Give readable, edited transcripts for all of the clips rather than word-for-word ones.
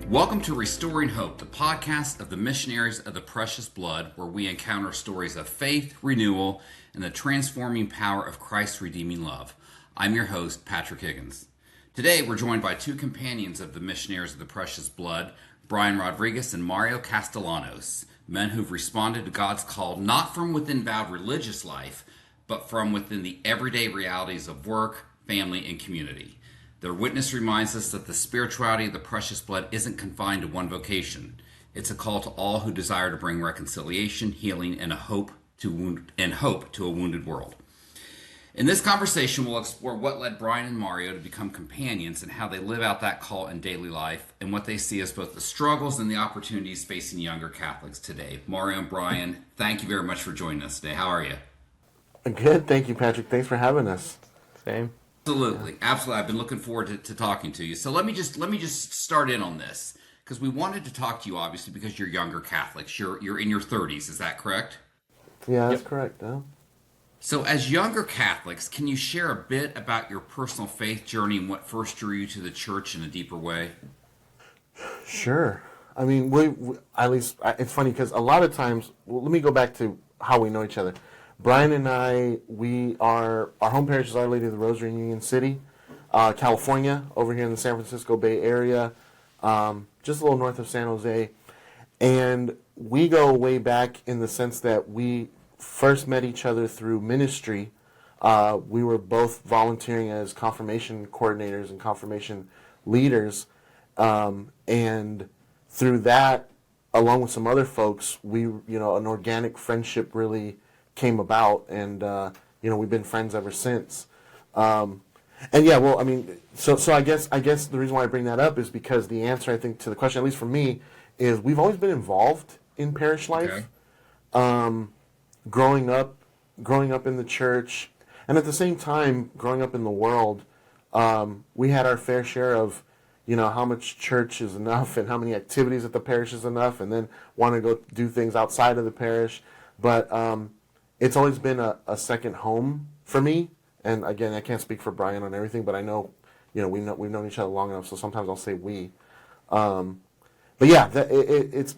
Welcome to Restoring Hope, the podcast of the Missionaries of the Precious Blood, where we encounter stories of faith, renewal, and the transforming power of Christ's redeeming love. I'm your host, Patrick Higgins. Today, we're joined by two companions of the Missionaries of the Precious Blood, Brian Rodriguez and Mario Castellanos, men who've responded to God's call not from within vowed religious life, but from within the everyday realities of work, family, and community. Their witness reminds us that the spirituality of the precious blood isn't confined to one vocation. It's a call to all who desire to bring reconciliation, healing, and hope to a wounded world. In this conversation, we'll explore what led Brian and Mario to become companions and how they live out that call in daily life and what they see as both the struggles and the opportunities facing younger Catholics today. Mario and Brian, thank you very much for joining us today. How are you? Good. Thank you, Patrick. Thanks for having us. Same. Absolutely. I've been looking forward to talking to you. So let me just start in on this because we wanted to talk to you obviously because you're younger Catholics. You're in your 30s. Is that correct? Yeah, that's correct. Yeah. So as younger Catholics, can you share a bit about your personal faith journey and what first drew you to the church in a deeper way? Sure. I mean, we at least it's funny because a lot of times. Well, let me go back to how we know each other. Brian and I, our home parish is Our Lady of the Rosary in Union City, California, over here in the San Francisco Bay Area, just a little north of San Jose. And we go way back in the sense that we first met each other through ministry. We were both volunteering as confirmation coordinators and confirmation leaders. And through that, along with some other folks, an organic friendship really came about, and we've been friends ever since. So I guess the reason why I bring that up is because the answer, I think, to the question, at least for me, is we've always been involved in parish life. Okay. Growing up in the church, and at the same time growing up in the world, we had our fair share of how much church is enough and how many activities at the parish is enough, and then want to go do things outside of the parish. But it's always been a second home for me. And again, I can't speak for Brian on everything, but I know, we've known each other long enough, so sometimes I'll say we. But yeah, it's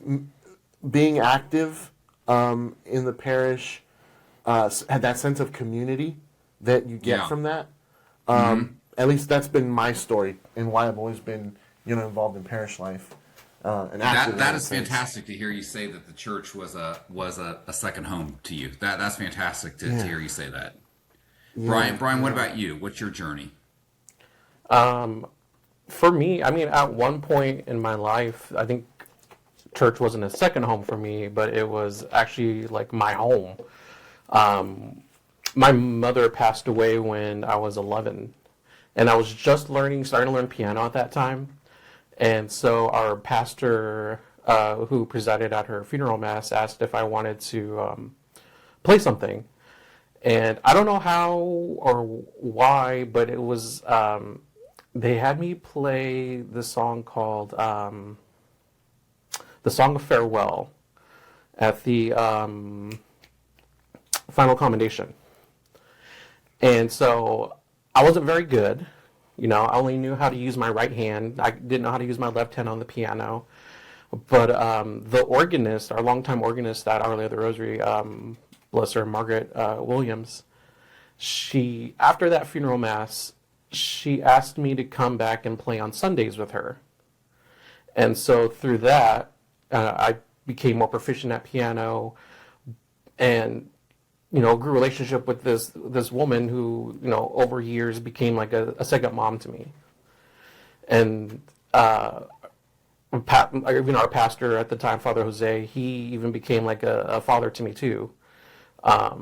being active in the parish, had that sense of community that you get from that. At least that's been my story and why I've always been, involved in parish life. That is fantastic to hear you say that the church was a second home to you. That's fantastic to hear you say that. Yeah, Brian, what about you? What's your journey? For me, I mean, at one point in my life, I think church wasn't a second home for me, but it was actually like my home. My mother passed away when I was 11, and I was just starting to learn piano at that time. And so our pastor, who presided at her funeral mass, asked if I wanted to play something. And I don't know how or why, but it was, they had me play the song called The Song of Farewell at the final commendation. And so I wasn't very good. I only knew how to use my right hand. I didn't know how to use my left hand on the piano. But the organist, our longtime organist at Our Lady of the Rosary, bless her, Margaret Williams, after that funeral mass, she asked me to come back and play on Sundays with her. And so through that, I became more proficient at piano and grew a relationship with this woman who, over years became like a second mom to me. And our pastor at the time, Father Jose, he even became like a father to me too. I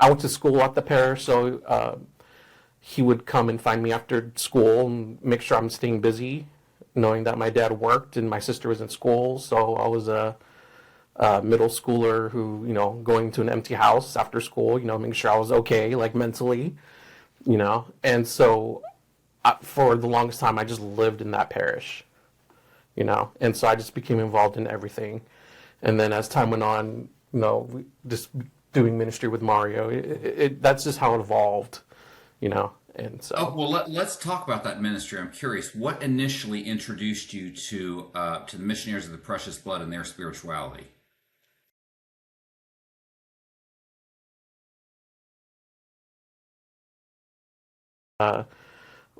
went to school at the parish, so he would come and find me after school and make sure I'm staying busy, knowing that my dad worked and my sister was in school, so I was a middle schooler who, going to an empty house after school, making sure I was okay, like mentally, and so for the longest time, I just lived in that parish, and so I just became involved in everything. And then as time went on, just doing ministry with Mario, that's just how it evolved, And Oh, so, well, let's talk about that ministry. I'm curious, what initially introduced you to the Missionaries of the Precious Blood and their spirituality?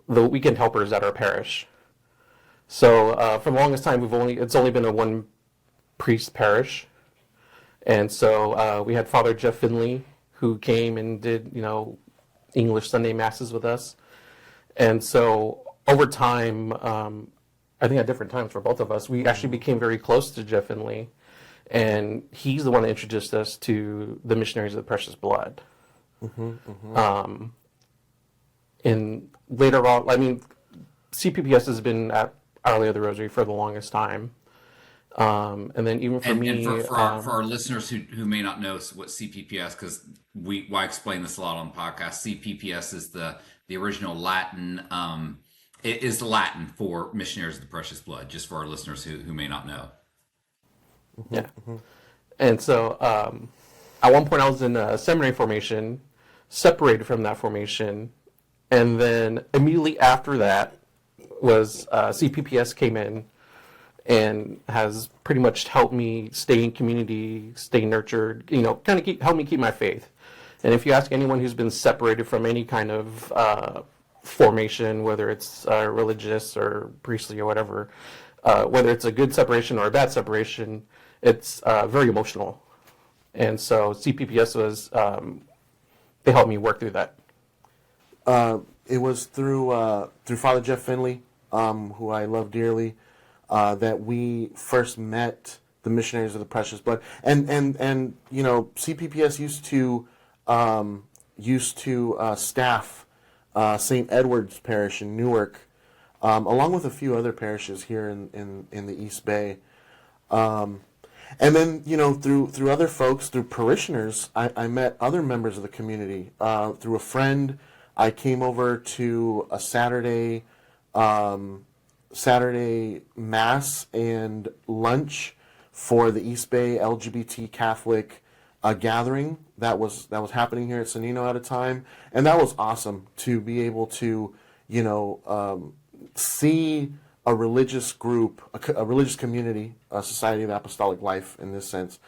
the weekend helpers at our parish. So for the longest time, it's only been a one priest parish, and so we had Father Jeff Finley who came and did English Sunday masses with us, and so over time, I think at different times for both of us, we actually became very close to Jeff Finley, and he's the one that introduced us to the Missionaries of the Precious Blood. And later on, I mean, CPPS has been at Our Lady of the Rosary for the longest time. And then even for And me, for our listeners who may not know what CPPS, because I explain this a lot on the podcast. CPPS is the original Latin. It is Latin for Missionaries of the Precious Blood, just for our listeners who may not know. yeah. And so at one point I was in a seminary formation, separated from that formation, and then immediately after that was CPPS came in and has pretty much helped me stay in community, stay nurtured, kind of help me keep my faith. And if you ask anyone who's been separated from any kind of formation, whether it's religious or priestly or whatever, whether it's a good separation or a bad separation, it's very emotional. And so CPPS was, they helped me work through that. It was through Father Jeff Finley, who I love dearly, that we first met the Missionaries of the Precious Blood, and CPPS used to staff St. Edward's Parish in Newark, along with a few other parishes here in the East Bay. And then, through other folks, through parishioners, I met other members of the community. Through a friend, I came over to a Saturday Mass and lunch for the East Bay LGBT Catholic gathering that was happening here at Sonino at a time. And that was awesome to be able to, see a religious group, a religious community, a Society of Apostolic Life in this sense,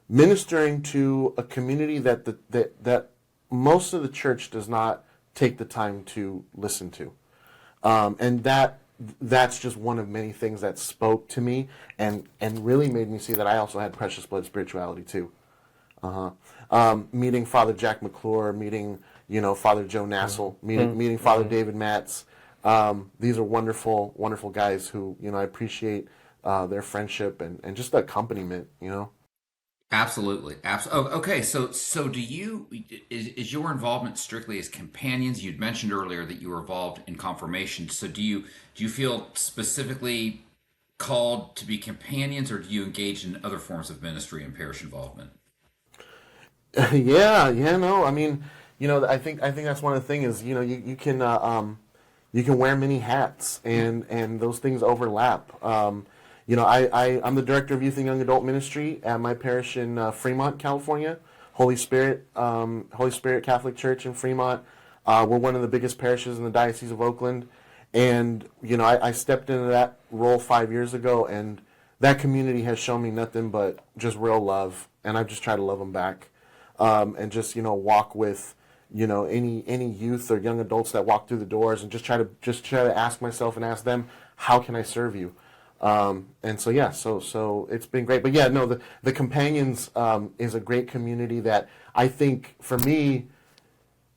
ministering to a community that most of the church does not take the time to listen to. And that's just one of many things that spoke to me and really made me see that I also had precious blood spirituality too. Meeting Father Jack McClure, meeting Father Joe Nassel, meeting Father David Matz. These are wonderful, wonderful guys who I appreciate their friendship and just the accompaniment. Absolutely. Oh, okay. So do you, is your involvement strictly as companions? You'd mentioned earlier that you were involved in confirmation. So do you feel specifically called to be companions, or do you engage in other forms of ministry and parish involvement? Yeah, no. I mean, I think that's one of the things is you can wear many hats and those things overlap. I'm the director of youth and young adult ministry at my parish in Fremont, California, Holy Spirit Catholic Church in Fremont. We're one of the biggest parishes in the Diocese of Oakland, and I stepped into that role 5 years ago, and that community has shown me nothing but just real love, and I've just tried to love them back, and just walk with any youth or young adults that walk through the doors, and just try to ask myself and ask them, how can I serve you? And so yeah, so it's been great. But yeah, no, the Companions is a great community that I think for me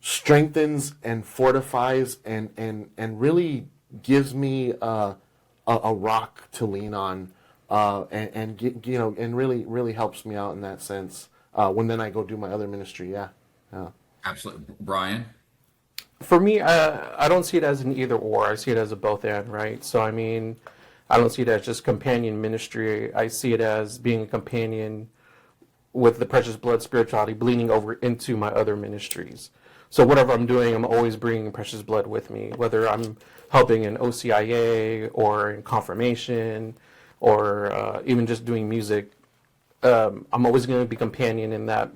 strengthens and fortifies and really gives me a rock to lean on, and really helps me out in that sense when then I go do my other ministry. Yeah. Absolutely. Brian? For me, I don't see it as an either or. I see it as a both and, right? So, I mean, I don't see it as just companion ministry. I see it as being a companion with the precious blood spirituality bleeding over into my other ministries. So whatever I'm doing, I'm always bringing precious blood with me, whether I'm helping in OCIA or in confirmation or even just doing music. I'm always going to be companion in that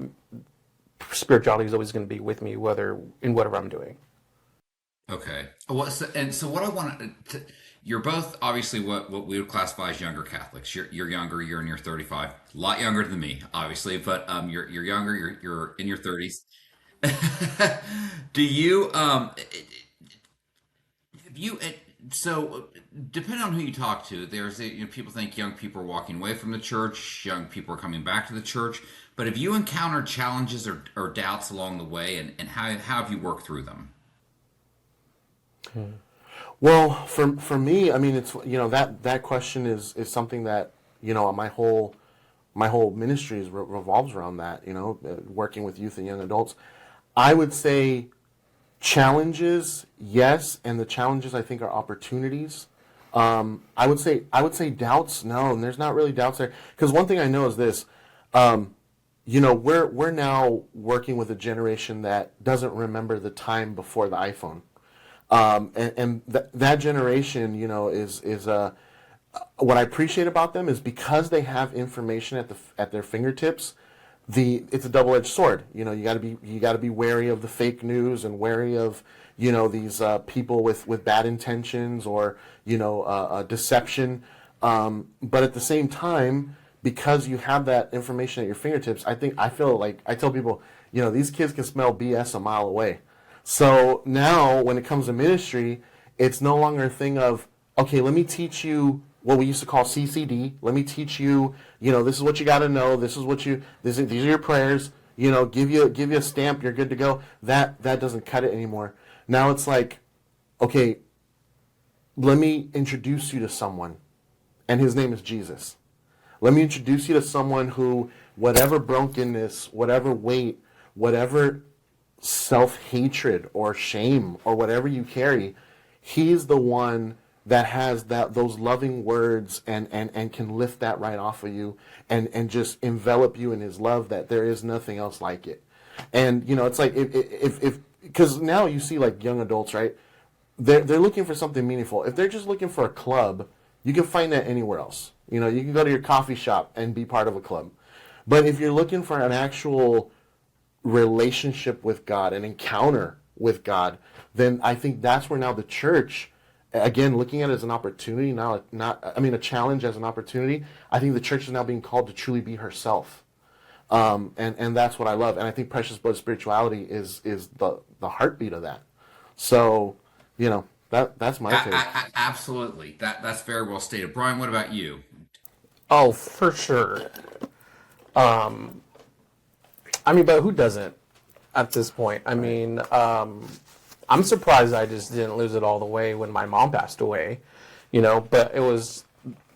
spirituality is always going to be with me, whether I'm doing. Okay. So what I want to, you're both obviously what we would classify as younger Catholics. You're younger. You're in your 35, a lot younger than me, obviously, but you're younger. You're in your 30s. Do you have you so depending on who you talk to, people think young people are walking away from the church, young people are coming back to the church. But have you encountered challenges or doubts along the way, and how have you worked through them? Well, for me, I mean, it's that question is something that my whole ministry revolves around that. Working with youth and young adults, I would say challenges, yes, and the challenges I think are opportunities. I would say doubts, no, and there's not really doubts there because one thing I know is this. We're now working with a generation that doesn't remember the time before the iPhone. And that generation, is what I appreciate about them is because they have information at their fingertips. It's a double-edged sword. You got to be wary of the fake news and wary of these people with bad intentions or deception. But at the same time, because you have that information at your fingertips, I feel like I tell people, these kids can smell BS a mile away. So now, when it comes to ministry, it's no longer a thing of, okay, let me teach you what we used to call CCD. Let me teach you, this is what you got to know. These are your prayers. Give you a stamp. You're good to go. That doesn't cut it anymore. Now it's like, okay, let me introduce you to someone, and his name is Jesus. Let me introduce you to someone who, whatever brokenness, whatever weight, whatever self-hatred or shame or whatever you carry, he's the one that has those loving words and can lift that right off of you and just envelop you in his love that there is nothing else like it. And it's like if because now you see like young adults, right? They're looking for something meaningful. If they're just looking for a club, you can find that anywhere else. You can go to your coffee shop and be part of a club. But if you're looking for an actual relationship with God, an encounter with God, then I think that's where now the church, again, looking at it as an opportunity, a challenge as an opportunity. I think the church is now being called to truly be herself, and that's what I love. And I think Precious Blood spirituality is the heartbeat of that. So, that's my take. Absolutely, that's very well stated. Brian, what about you? Oh, for sure. But who doesn't at this point? I'm surprised I just didn't lose it all the way when my mom passed away, but it was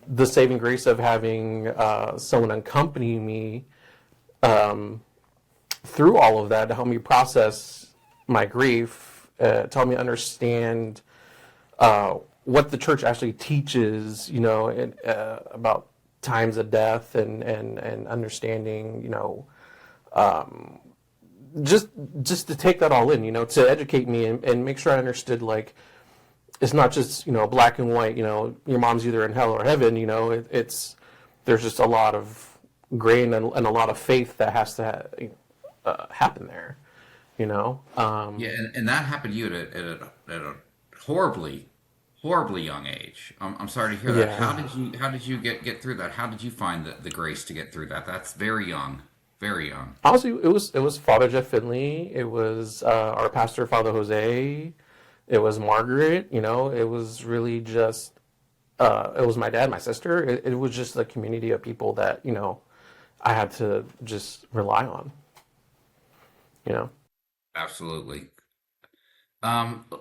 the saving grace of having someone accompany me through all of that to help me process my grief, to help me understand what the church actually teaches, about times of death and understanding, just to take that all in, to educate me and make sure I understood, like, it's not just, black and white, your mom's either in hell or heaven, there's just a lot of grain and a lot of faith that has to happen there, Yeah, and that happened to you at a horribly young age. I'm sorry to hear that. Yeah. How did you get through that? How did you find the grace to get through that? That's very young, very young. Honestly, it was Father Jeff Finley. It was our pastor, Father Jose. It was Margaret. It was really just. It was my dad, my sister. It was just a community of people that I had to just rely on. Absolutely.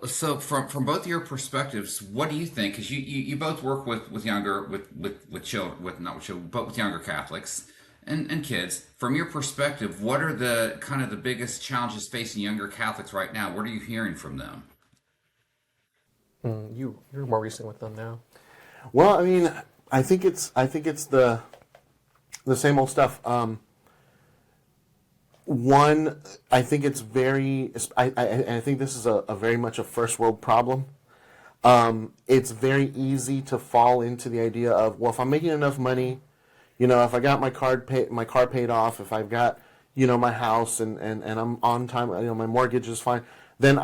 So from both your perspectives, what do you think? Because you both work with younger with children, with not with children, but with younger Catholics and kids. From your perspective, what are the kind of the biggest challenges facing younger Catholics right now? What are you hearing from them? You're more recent with them now. Well, I think it's the same old stuff. One, I think it's very. I think this is a very much a first world problem. It's very easy to fall into the idea of, well, if I'm making enough money, if I got my car paid off, if I've got my house and I'm on time, my mortgage is fine, then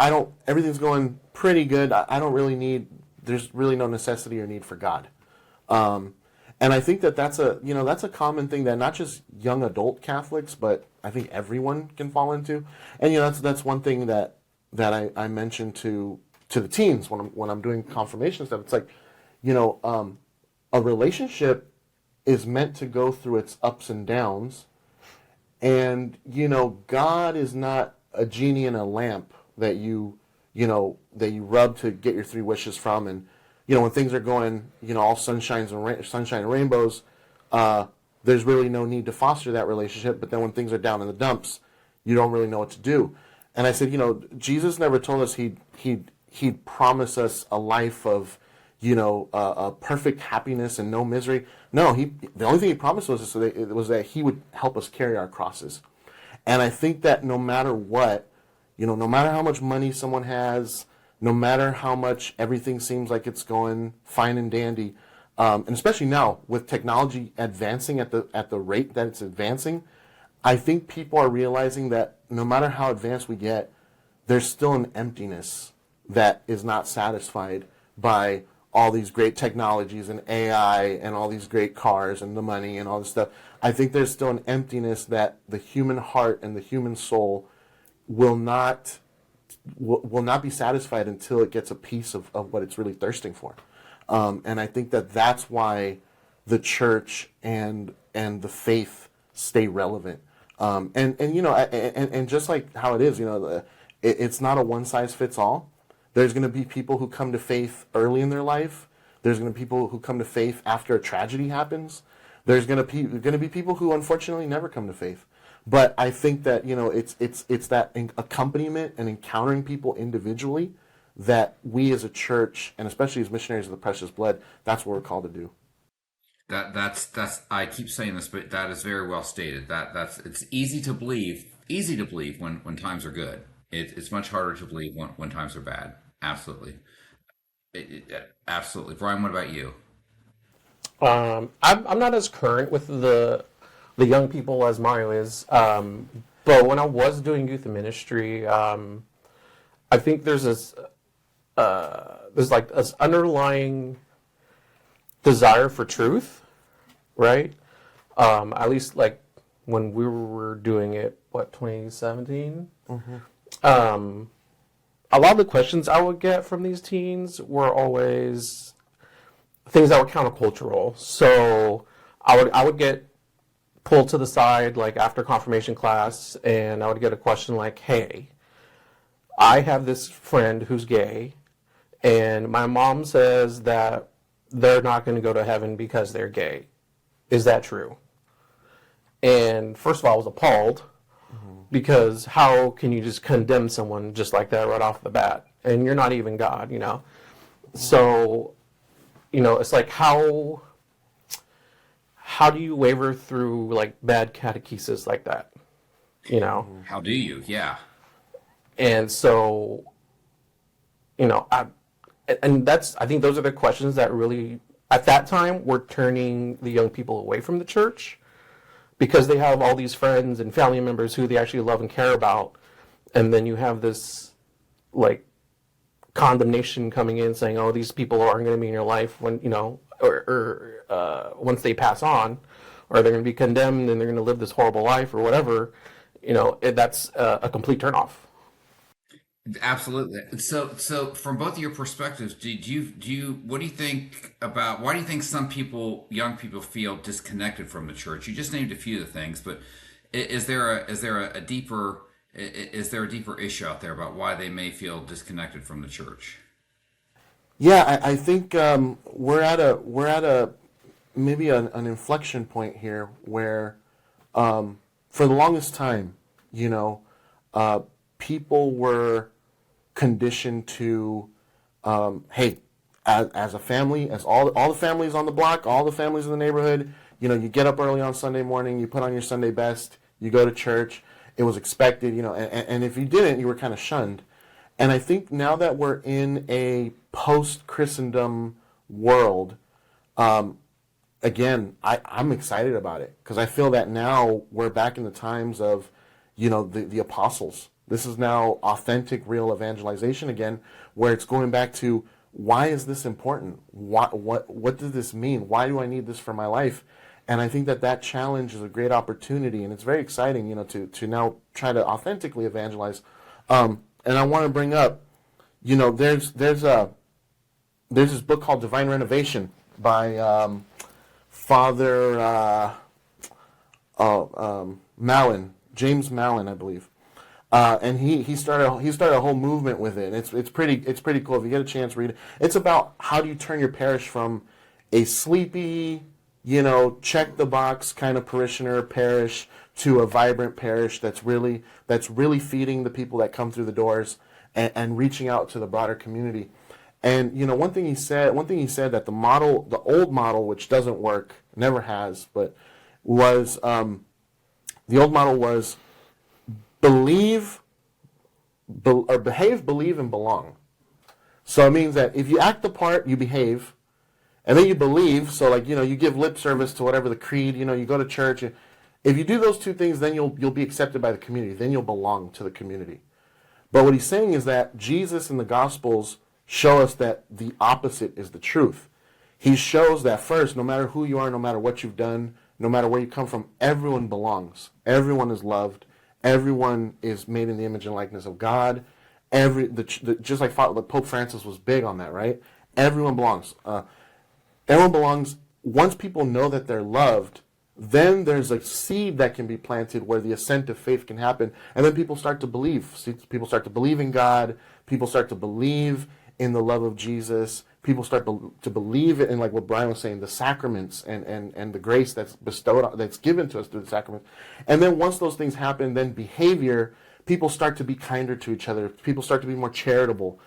everything's going pretty good. I don't really need, there's really no necessity or need for God. And I think that's a common thing that not just young adult Catholics, but I think everyone can fall into. And that's one thing that I mentioned to the teens when I'm doing confirmation stuff. It's like, a relationship is meant to go through its ups and downs, and God is not a genie in a lamp that you rub to get your three wishes from. And when things are going all sunshine and rainbows, there's really no need to foster that relationship. But then when things are down in the dumps, you don't really know what to do. And I said, Jesus never told us he'd promise us a life of a perfect happiness and no misery. No, the only thing he promised us was that he would help us carry our crosses. And I think that no matter what, no matter how much money someone has, no matter how much everything seems like it's going fine and dandy, and especially now with technology advancing at the rate that it's advancing, I think people are realizing that no matter how advanced we get, there's still an emptiness that is not satisfied by all these great technologies and AI and all these great cars and the money and all this stuff. I think there's still an emptiness that the human heart and the human soul will not be satisfied until it gets a piece of what it's really thirsting for. And I think that's why the church and the faith stay relevant. And just like how it is, it's not a one size fits all. There's going to be people who come to faith early in their life. There's going to be people who come to faith after a tragedy happens. There's going to be people who unfortunately never come to faith. But I think that it's that accompaniment and encountering people individually that we as a church, and especially as missionaries of the precious blood, that's what we're called to do. That's I keep saying this, but that is very well stated. It's easy to believe when times are good. It's much harder to believe when times are bad. Absolutely. Absolutely. Brian, what about you? I'm not as current with the young people as Mario is, but when I was doing youth ministry, I think there's this underlying desire for truth, right? At least like when we were doing it, 2017? Mm-hmm. A lot of the questions I would get from these teens were always things that were countercultural. So I would get pulled to the side like after confirmation class, and I would get a question like, "Hey, I have this friend who's gay, and my mom says that they're not going to go to heaven because they're gay. Is that true?" And first of all, I was appalled. Because how can you just condemn someone just like that right off the bat? And you're not even God, So, it's like how do you waver through like bad catechesis like that? How do you? Yeah. And so, I think those are the questions that really, at that time, were turning the young people away from the church. Because they have all these friends and family members who they actually love and care about, and then you have this like condemnation coming in saying, "Oh, these people aren't going to be in your life when or once they pass on, or they're going to be condemned and they're going to live this horrible life or whatever." That's a complete turnoff. Absolutely. So from both of your perspectives, do you what do you think about, why do you think some people, young people, feel disconnected from the church? You just named a few of the things, but is there a deeper issue out there about why they may feel disconnected from the church? Yeah, I think we're at a maybe an inflection point here where for the longest time, people were conditioned to, hey, as a family, as all the families on the block, all the families in the neighborhood, you get up early on Sunday morning, you put on your Sunday best, you go to church. It was expected, and if you didn't, you were kind of shunned. And I think now that we're in a post-Christendom world, again, I'm excited about it because I feel that now we're back in the times of, the apostles. This is now authentic, real evangelization again, where it's going back to, why is this important? What does this mean? Why do I need this for my life? And I think that challenge is a great opportunity, and it's very exciting, to now try to authentically evangelize. And I want to bring up, there's this book called Divine Renovation by Father Mallon, James Mallon, I believe. And he started a whole movement with it. It's pretty cool. If you get a chance, read it. It's about how do you turn your parish from a sleepy, check the box kind of parishioner parish to a vibrant parish that's really feeding the people that come through the doors and reaching out to the broader community. And one thing he said that the old model, which doesn't work, never has, but was the old model was behave, believe, and belong. So it means that if you act the part, you behave, and then you believe. So you give lip service to whatever the creed. You go to church. If you do those two things, then you'll be accepted by the community. Then you'll belong to the community. But what he's saying is that Jesus and the Gospels show us that the opposite is the truth. He shows that first, no matter who you are, no matter what you've done, no matter where you come from, everyone belongs. Everyone is loved. Everyone is made in the image and likeness of God. Just like Pope Francis was big on that, right? Everyone belongs. Everyone belongs. Once people know that they're loved, then there's a seed that can be planted where the ascent of faith can happen, and then people start to believe. People start to believe in God. People start to believe in the love of Jesus. People start to believe in, like what Brian was saying, the sacraments and the grace that's bestowed, that's given to us through the sacraments. And then once those things happen, then behavior, people start to be kinder to each other. People start to be more charitable.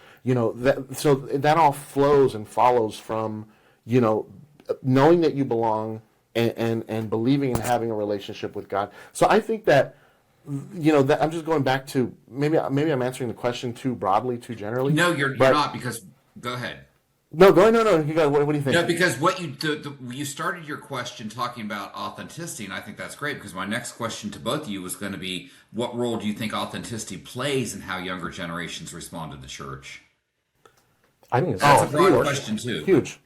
So that all flows and follows from, knowing that you belong and believing and having a relationship with God. So I think that, that I'm just going back to, maybe I'm answering the question too broadly, too generally. No, you're not, because go ahead. No, go ahead. No. You got. What do you think? No, because what you started your question talking about authenticity, and I think that's great, because my next question to both of you was going to be, what role do you think authenticity plays in how younger generations respond to the church? I think that's a broad question too. Huge.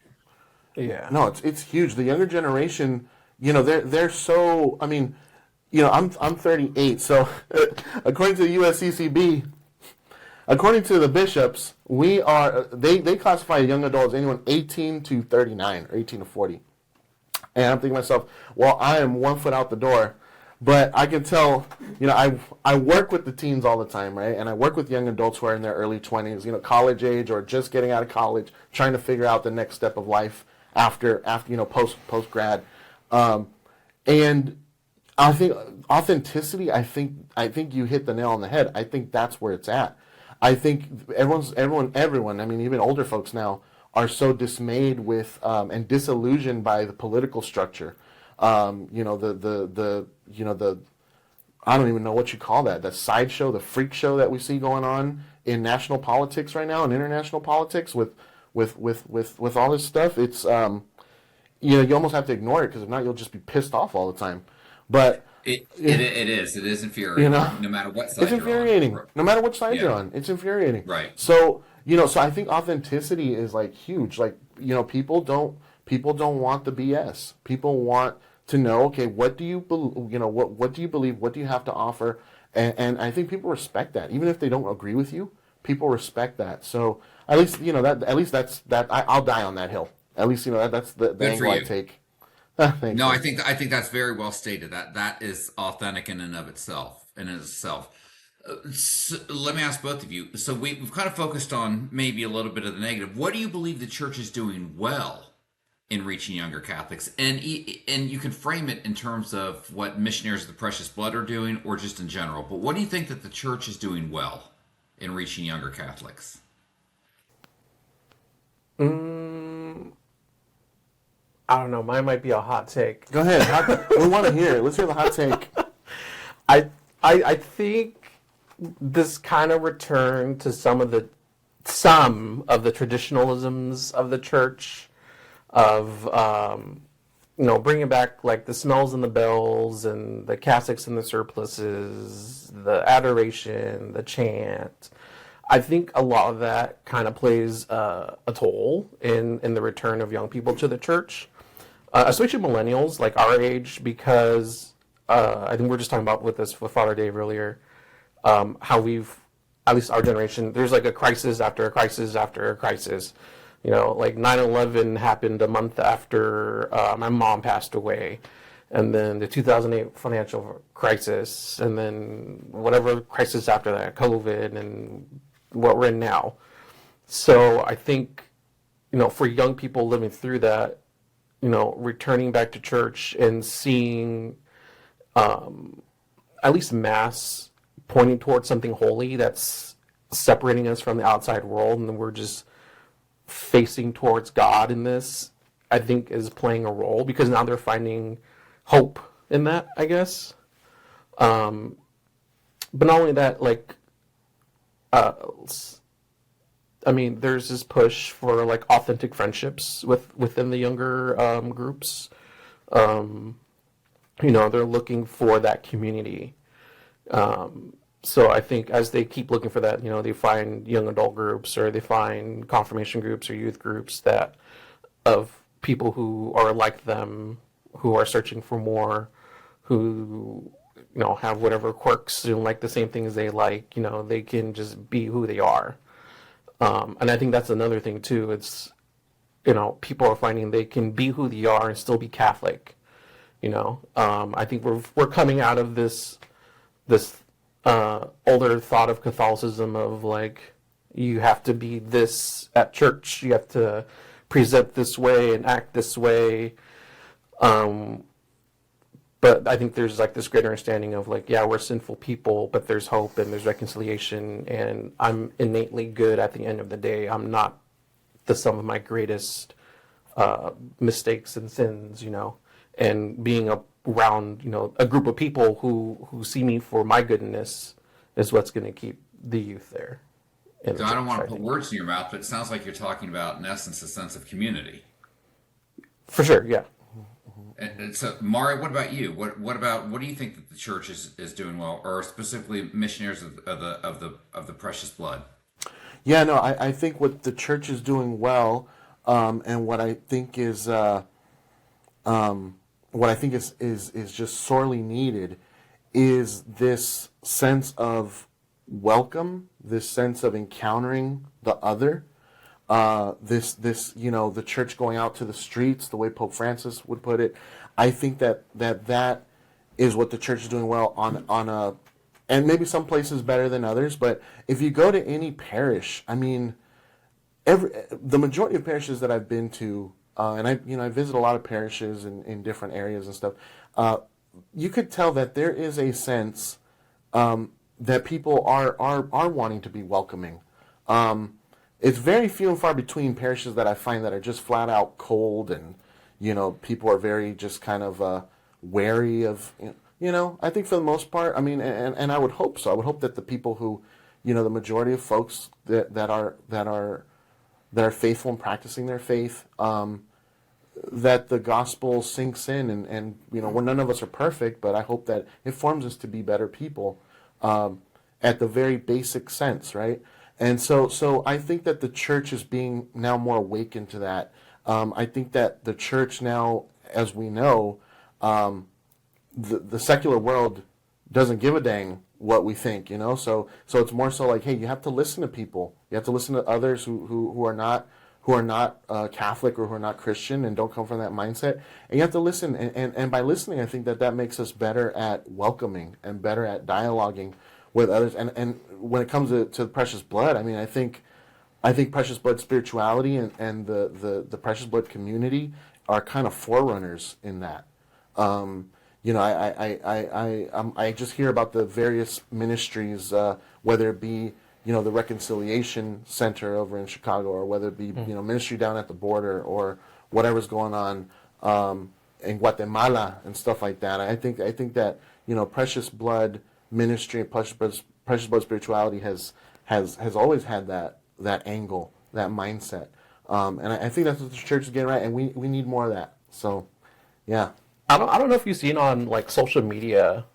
Yeah. No, it's huge. The younger generation, they're so. I mean, I'm 38, so according to the USCCB. According to the bishops, they classify a young adult as anyone 18 to 39 or 18 to 40. And I'm thinking to myself, well, I am 1 foot out the door, but I can tell, I work with the teens all the time, right? And I work with young adults who are in their early 20s, college age or just getting out of college, trying to figure out the next step of life after post grad. And I think authenticity, I think you hit the nail on the head. I think that's where it's at. I think everyone, I mean, even older folks now are so dismayed with and disillusioned by the political structure. I don't even know what you call that. The sideshow, the freak show that we see going on in national politics right now and international politics with all this stuff. It's you almost have to ignore it, because if not, you'll just be pissed off all the time. But It is infuriating. No matter what side it's infuriating. you're on. No matter which side you're on, it's infuriating. Right. So so I think authenticity is huge. People don't want the BS. People want to know, okay, what do you what do you believe? What do you have to offer? And I think people respect that, even if they don't agree with you. People respect that. So at least that's I'll die on that hill. At least that's the angle I take. No, I think that's very well stated. That is authentic in and of itself. So let me ask both of you. So we've kind of focused on maybe a little bit of the negative. What do you believe the church is doing well in reaching younger Catholics? And you can frame it in terms of what Missionaries of the Precious Blood are doing, or just in general. But what do you think that the church is doing well in reaching younger Catholics? I don't know. Mine might be a hot take. Go ahead. We want to hear it. Let's hear the hot take. I think this kind of return to some of the traditionalisms of the church, of bringing back like the smells and the bells and the cassocks and the surplices, the adoration, the chant. I think a lot of that kind of plays a toll in the return of young people to the church, especially millennials like our age, because I think we were just talking about with Father Dave earlier, how we've, at least our generation, there's like a crisis after a crisis after a crisis. Like 9/11 happened a month after my mom passed away, and then the 2008 financial crisis, and then whatever crisis after that, COVID, and what we're in now. So I think, for young people living through that, returning back to church and seeing at least Mass pointing towards something holy that's separating us from the outside world, and then we're just facing towards God in this, I think is playing a role, because now they're finding hope in that, I guess. But not only that, like, there's this push for like authentic friendships within the younger groups. They're looking for that community. So I think as they keep looking for that, they find young adult groups, or they find confirmation groups or youth groups that of people who are like them, who are searching for more, who have whatever quirks and like the same things they like. They can just be who they are. And I think that's another thing too. It's people are finding they can be who they are and still be Catholic. I think we're coming out of this older thought of Catholicism of like, you have to be this at church, you have to present this way and act this way. But I think there's like this greater understanding of like, yeah, we're sinful people, but there's hope and there's reconciliation, and I'm innately good at the end of the day. I'm not the sum of my greatest mistakes and sins, and being around, a group of people who see me for my goodness is what's going to keep the youth there. So I don't want to put words in your mouth, but it sounds like you're talking about, in essence, a sense of community. For sure, yeah. And so, Mario, what about you? What do you think that the church is doing well, or specifically Missionaries of the Precious Blood? Yeah, no, I think what the church is doing well, and what I think is just sorely needed, is this sense of welcome, this sense of encountering the other. This the church going out to the streets, the way Pope Francis would put it. I think that is what the church is doing well on a, and maybe some places better than others. But if you go to any parish, the majority of parishes that I've been to, and I visit a lot of parishes in different areas and stuff. You could tell that there is a sense that people are wanting to be welcoming. It's very few and far between parishes that I find that are just flat out cold, and people are very just kind of wary of. I think for the most part, and I would hope so. I would hope that the people who, the majority of folks that are faithful in practicing their faith, that the gospel sinks in, and where none of us are perfect, but I hope that it forms us to be better people, at the very basic sense, right? And so I think that the church is being now more awakened to that. I think that the church now, as we know, the secular world doesn't give a dang what we think, So it's more so like, hey, you have to listen to people. You have to listen to others who are not Catholic or who are not Christian and don't come from that mindset. And you have to listen. And by listening, I think that makes us better at welcoming and better at dialoguing with others. And when it comes to Precious Blood, I think Precious Blood spirituality and the Precious Blood community are kind of forerunners in that. I just hear about the various ministries, whether it be the Reconciliation Center over in Chicago, or whether it be ministry down at the border, or whatever's going on in Guatemala and stuff like that. I think that Precious Blood ministry and Precious Blood spirituality has always had that angle, that mindset, and I think that's what the church is getting right, and we need more of that. So, Yeah. I don't know if you've seen on like social media,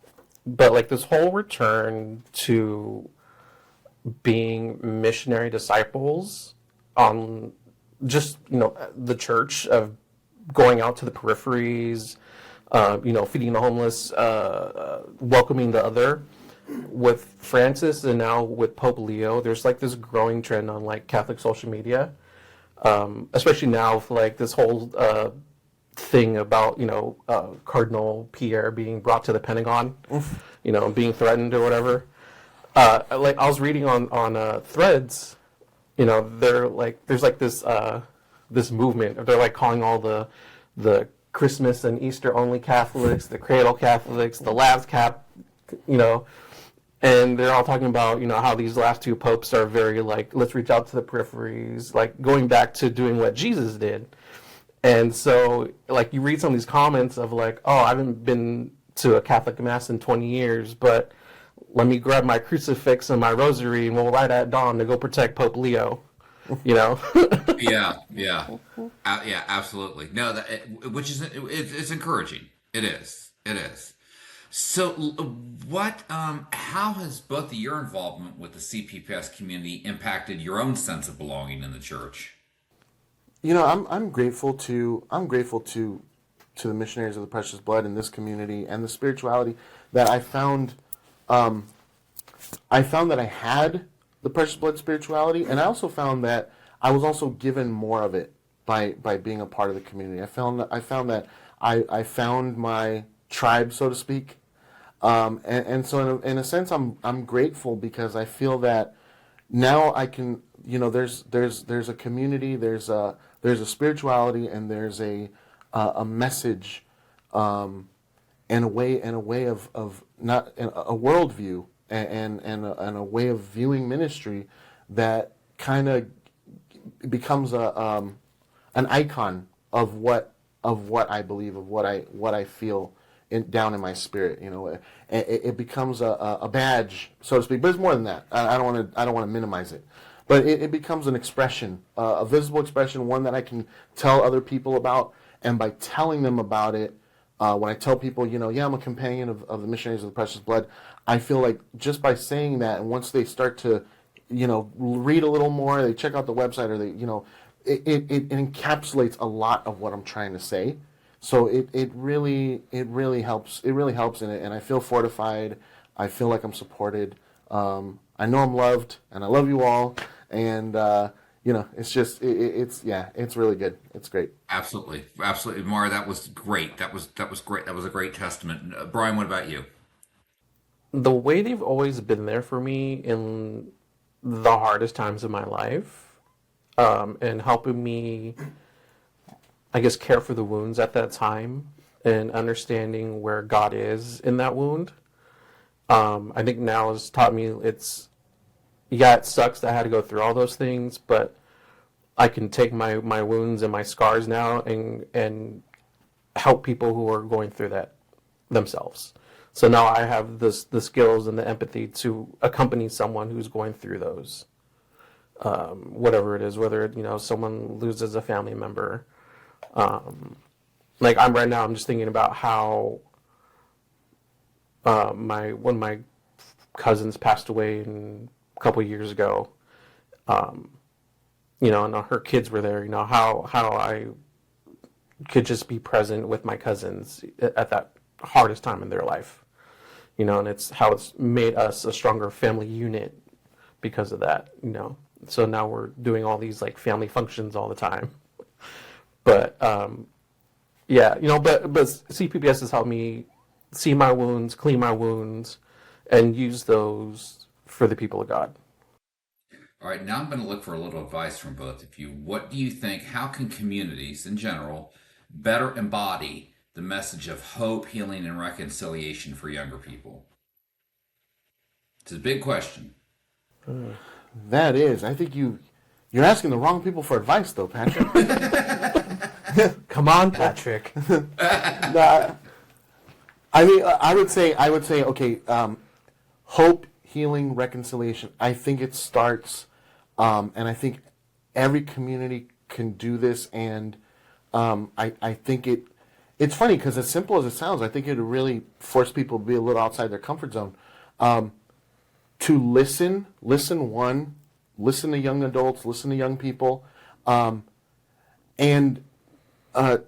but like this whole return to being missionary disciples on just, the church of going out to the peripheries, feeding the homeless, welcoming the other. With Francis and now with Pope Leo, there's like this growing trend on like Catholic social media, especially now with like this whole thing about Cardinal Pierre being brought to the Pentagon, being threatened or whatever. Like I was reading on Threads, they're like there's like this movement. They're like calling all the Christmas and Easter only Catholics, the cradle Catholics, the Labs Cap, and they're all talking about how these last two popes are very like, let's reach out to the peripheries, like going back to doing what Jesus did. And so like you read some of these comments of like, oh, I haven't been to a Catholic mass in 20 years, but let me grab my crucifix and my rosary and we'll ride at dawn to go protect Pope Leo. Yeah, absolutely. No, which is it's encouraging. It is. It is. So, how has both of your involvement with the CPPS community impacted your own sense of belonging in the church? I'm grateful to the Missionaries of the Precious Blood in this community and the spirituality that I found. I found that I had the Precious Blood spirituality, and I also found that I was also given more of it by being a part of the community. I found that I found my tribe, so to speak, and so in a sense I'm grateful because I feel that now I can there's a community, there's a spirituality, and there's a message, and a way of not a worldview and a way of viewing ministry that kind of becomes an icon of what I believe, of what I feel down in my spirit. It becomes a badge, so to speak. But it's more than that. I don't want to minimize it. But it becomes an expression, a visible expression, one that I can tell other people about. And by telling them about it, when I tell people, I'm a companion of the Missionaries of the Precious Blood, I feel like just by saying that, and once they start to, read a little more, they check out the website, or it encapsulates a lot of what I'm trying to say. So it really helps. It really helps in it, and I feel fortified. I feel like I'm supported. I know I'm loved, and I love you all. And it's just it's really good. It's great. Absolutely, Mario. That was great. That was great. That was a great testament. Brian, what about you? The way they've always been there for me in the hardest times of my life, and helping me, I guess, care for the wounds at that time and understanding where God is in that wound. I think now has taught me it sucks that I had to go through all those things, but I can take my wounds and my scars now and help people who are going through that themselves. So now I have the skills and the empathy to accompany someone who's going through those, whatever it is, whether someone loses a family member. Like I'm just thinking about how one of my cousins passed away a couple of years ago. And her kids were there. How I could just be present with my cousins at that hardest time in their life. And it's how it's made us a stronger family unit because of that. So now we're doing all these like family functions all the time. But but CPBS has helped me see my wounds, clean my wounds, and use those for the people of God. All right, now I'm going to look for a little advice from both of you. What do you think? How can communities in general better embody the message of hope, healing, and reconciliation for younger people? It's a big question. That is. I think you're asking the wrong people for advice, though, Patrick. Come on, Patrick. I would say, okay, hope, healing, reconciliation. I think it starts, and I think every community can do this, and I think it's funny because as simple as it sounds, I think it would really force people to be a little outside their comfort zone. Um, to listen to young adults, listen to young people, and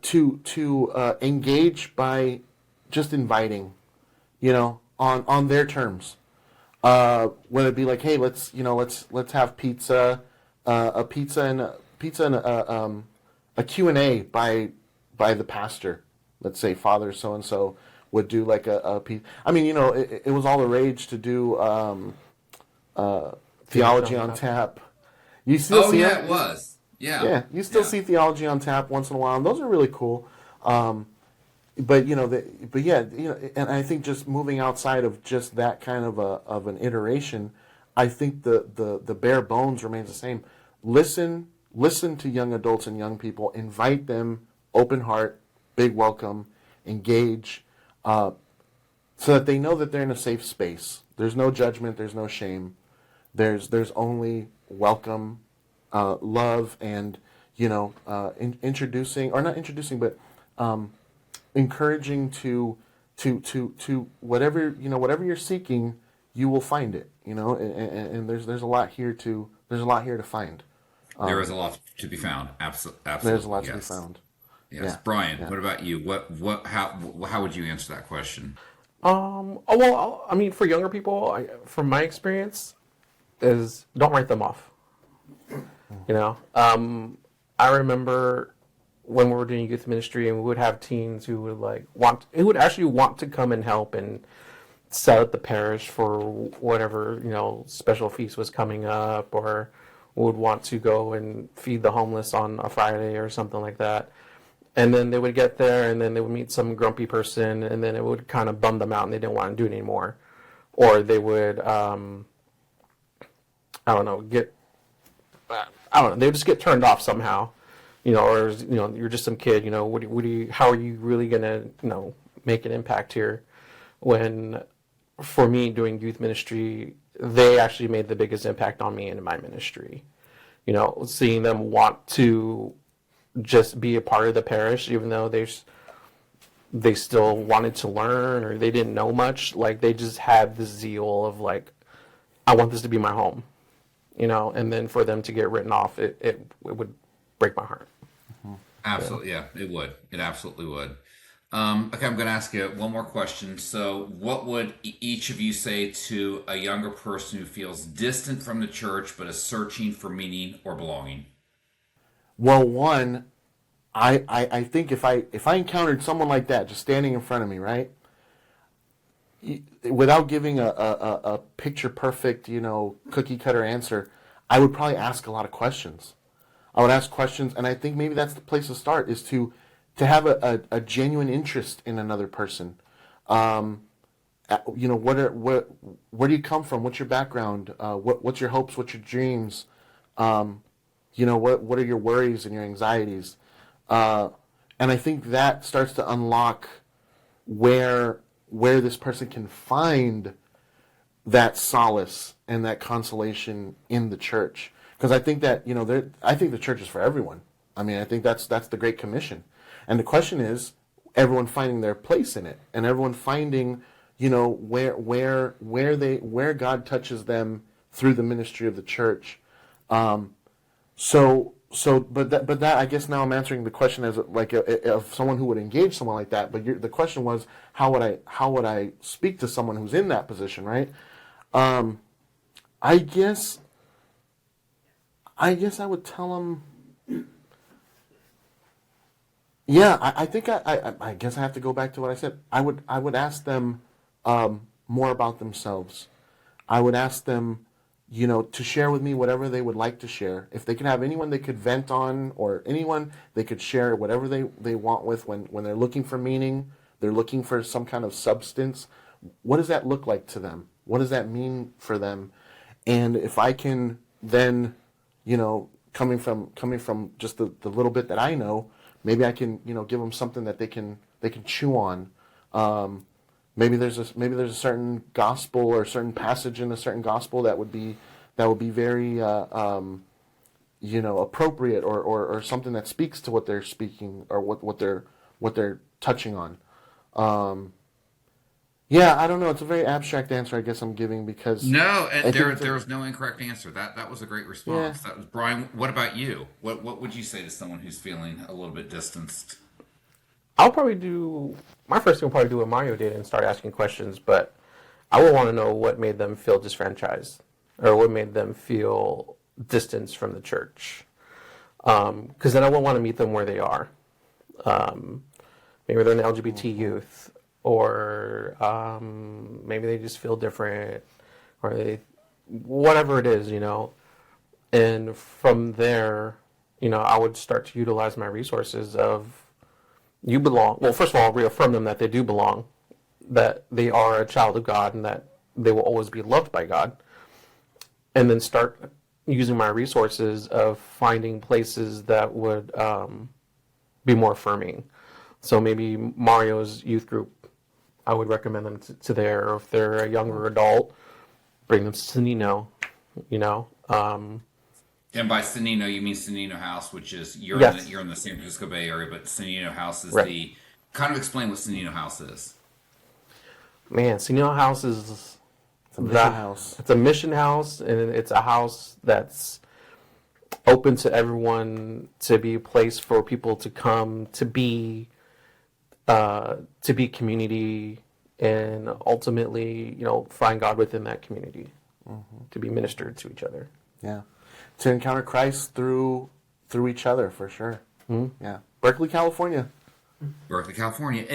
to engage by just inviting, on their terms. Whether it be like, hey, let's have pizza, a Q&A by the pastor. Let's say Father so and so would do like a piece. I mean, it was all the rage to do theology on tap. You still Oh see yeah, them? it was. Yeah, Yeah, you still yeah. see theology on tap once in a while, and those are really cool. But and I think just moving outside of just that kind of an iteration, I think the bare bones remains the same. Listen to young adults and young people, invite them, open heart, big welcome, engage, so that they know that they're in a safe space. There's no judgment, there's no shame. There's only welcome, love, and introducing, or not introducing, but encouraging to whatever you're seeking, you will find it. And there's a lot here to find. There is a lot to be found. There's a Absolutely, lot to be yes. found. Yes, Yeah, Brian. yeah. What about you? How would you answer that question? Oh well, I mean, for younger people, from my experience, is don't write them off. You know, I remember when we were doing youth ministry, and we would have teens who would actually want to come and help and set up the parish for whatever special feast was coming up, or would want to go and feed the homeless on a Friday or something like that. And then they would get there, and then they would meet some grumpy person, and then it would kind of bum them out, and they didn't want to do it anymore. Or they would, I don't know, they would just get turned off somehow, or you're just some kid, how are you really gonna, make an impact here? When, for me, doing youth ministry, they actually made the biggest impact on me and in my ministry. Seeing them want to just be a part of the parish, even though they still wanted to learn or they didn't know much. Like, they just had the zeal of like, I want this to be my home, and then for them to get written off, it would break my heart. Absolutely, yeah, it would. It absolutely would. Okay, I'm going to ask you one more question. So, what would each of you say to a younger person who feels distant from the church but is searching for meaning or belonging? Well, one, I think if I encountered someone like that just standing in front of me, right, without giving a picture perfect, cookie cutter answer, I would probably ask a lot of questions. I would ask questions, and I think maybe that's the place to start, is to have a genuine interest in another person. Where do you come from? What's your background? What's your hopes? What's your dreams? What are your worries and your anxieties? And I think that starts to unlock where this person can find that solace and that consolation in the church. Because I think that I think the church is for everyone. I mean, I think that's the Great Commission, and the question is everyone finding their place in it, and everyone finding where God touches them through the ministry of the church. But that I guess now I'm answering the question as like of someone who would engage someone like that. But the question was how would I speak to someone who's in that position, right? I guess I would tell them. Yeah, I think I guess I have to go back to what I said. I would ask them more about themselves. I would ask them, to share with me whatever they would like to share. If they could have anyone they could vent on, or anyone they could share whatever they want with when they're looking for meaning, they're looking for some kind of substance. What does that look like to them? What does that mean for them? And if I can then, coming from just the little bit that I know, maybe I can, give them something that they can chew on. Maybe there's a certain gospel or a certain passage in a certain gospel that would be very appropriate, or something that speaks to what they're speaking, or what touching on. Yeah, I don't know. It's a very abstract answer, I guess I'm giving because No, I think there was no incorrect answer. That was a great yeah. response. That was Brian. What about you? What would you say to someone who's feeling a little bit distanced? I'll probably do my first thing. Will probably do what Mario did and start asking questions. But I would want to know what made them feel disfranchised, or what made them feel distanced from the church. Because then I would want to meet them where they are. Maybe they're an LGBT youth, or maybe they just feel different, or they, whatever it is, And from there, I would start to utilize my resources of you belong. Well, first of all, reaffirm them that they do belong, that they are a child of God, and that they will always be loved by God. And then start using my resources of finding places that would be more affirming. So maybe Mario's youth group, I would recommend them to there. Or if they're a younger adult, bring them to Sanino, And by Sanino, you mean Sanino House, which is Yes. you're in the San Francisco Bay Area, but Sanino House is Right. the kind of explain what Sanino House is. Man, Sanino House is It's a mission house. It's a mission house, and it's a house that's open to everyone, to be a place for people to come to be community, and ultimately, find God within that community, to be ministered to each other. Yeah. To encounter Christ through each other, for sure. Yeah. Berkeley, California. Berkeley, California.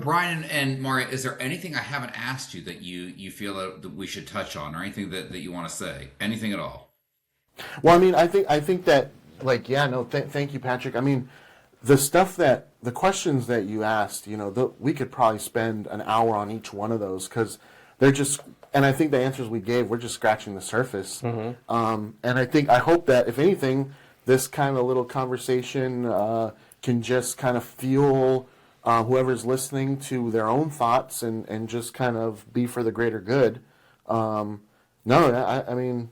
Brian and Mario, is there anything I haven't asked you that you feel that we should touch on, or anything that you want to say? Anything at all? Well, I mean, I think that, like, yeah, no, thank you, Patrick. I mean, the questions that you asked, we could probably spend an hour on each one of those, because they're just, and I think the answers we gave, we're just scratching the surface. And I hope that, if anything, this kind of little conversation can just kind of fuel whoever's listening to their own thoughts, and just kind of be for the greater good. No, I mean,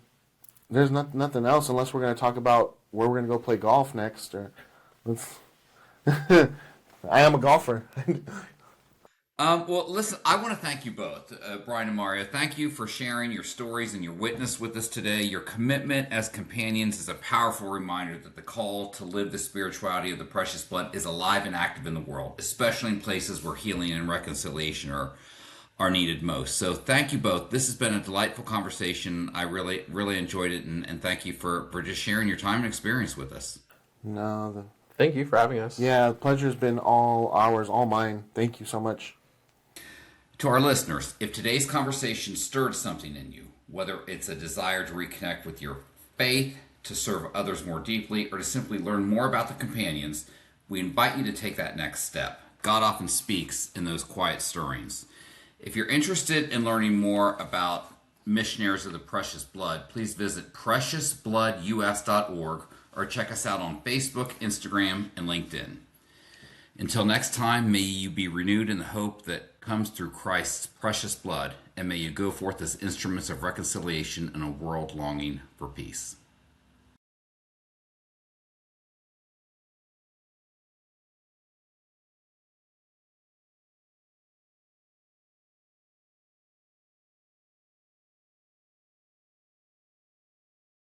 there's nothing else, unless we're going to talk about where we're going to go play golf next. Or I am a golfer. Well, listen, I want to thank you both, Brian and Mario. Thank you for sharing your stories and your witness with us today. Your commitment as companions is a powerful reminder that the call to live the spirituality of the precious blood is alive and active in the world, especially in places where healing and reconciliation are needed most. So thank you both. This has been a delightful conversation. I really, really enjoyed it, and thank you for just sharing your time and experience with us. No, Thank you for having us. yeah, the pleasure's been all ours, all mine. Thank you so much. To our listeners, if today's conversation stirred something in you, whether it's a desire to reconnect with your faith, to serve others more deeply, or to simply learn more about the companions, we invite you to take that next step. God often speaks in those quiet stirrings. If you're interested in learning more about Missionaries of the Precious Blood, please visit preciousbloodus.org, or check us out on Facebook, Instagram, and LinkedIn. Until next time, may you be renewed in the hope that comes through Christ's precious blood, and may you go forth as instruments of reconciliation in a world longing for peace.